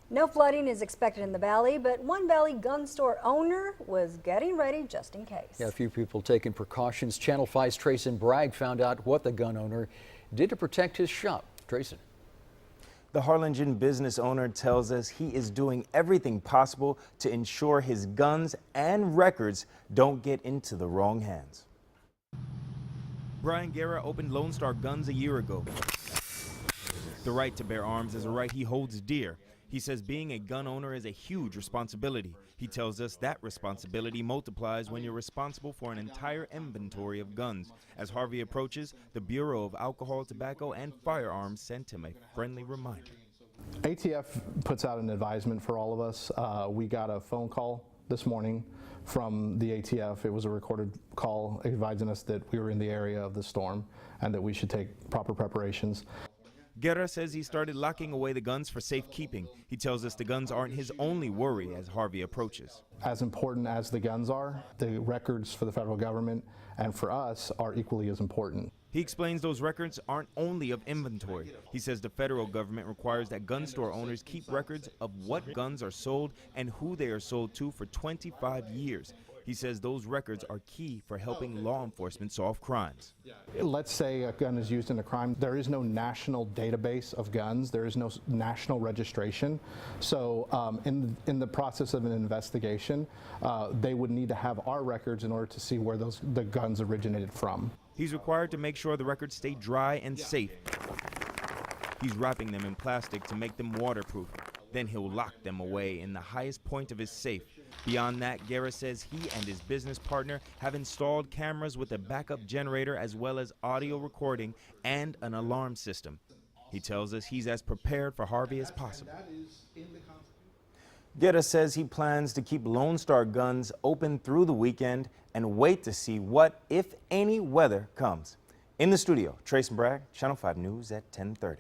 No flooding is expected in the valley, but one Valley gun store owner was getting ready just in case. Yeah, a few people taking precautions. Channel 5's Trayson Bragg found out what the gun owner did to protect his shop. Trayson. The Harlingen business owner tells us he is doing everything possible to ensure his guns and records don't get into the wrong hands. Brian Guerra opened Lone Star Guns a year ago. The right to bear arms is a right he holds dear. He says being a gun owner is a huge responsibility. He tells us that responsibility multiplies when you're responsible for an entire inventory of guns. As Harvey approaches, the Bureau of Alcohol, Tobacco, and Firearms sent him a friendly reminder. ATF puts out an advisement for all of us. We got a phone call this morning from the ATF. It was a recorded call advising us that we were in the area of the storm and that we should take proper preparations. Guerra says he started locking away the guns for safekeeping. He tells us the guns aren't his only worry as Harvey approaches. As important as the guns are, the records for the federal government and for us are equally as important. He explains those records aren't only of inventory. He says the federal government requires that gun store owners keep records of what guns are sold and who they are sold to for 25 years. He says those records are key for helping law enforcement solve crimes. Let's say a gun is used in a crime. There is no national database of guns. There is no national registration. So in the process of an investigation, they would need to have our records in order to see where the guns originated from. He's required to make sure the records stay dry and safe. He's wrapping them in plastic to make them waterproof. Then he'll lock them away in the highest point of his safe. Beyond that, Guerra says he and his business partner have installed cameras with a backup generator as well as audio recording and an alarm system. He tells us he's as prepared for Harvey as possible. Guerra says he plans to keep Lone Star Guns open through the weekend and wait to see what, if any, weather comes. In the studio, Trayson Bragg, Channel 5 News at 10:30.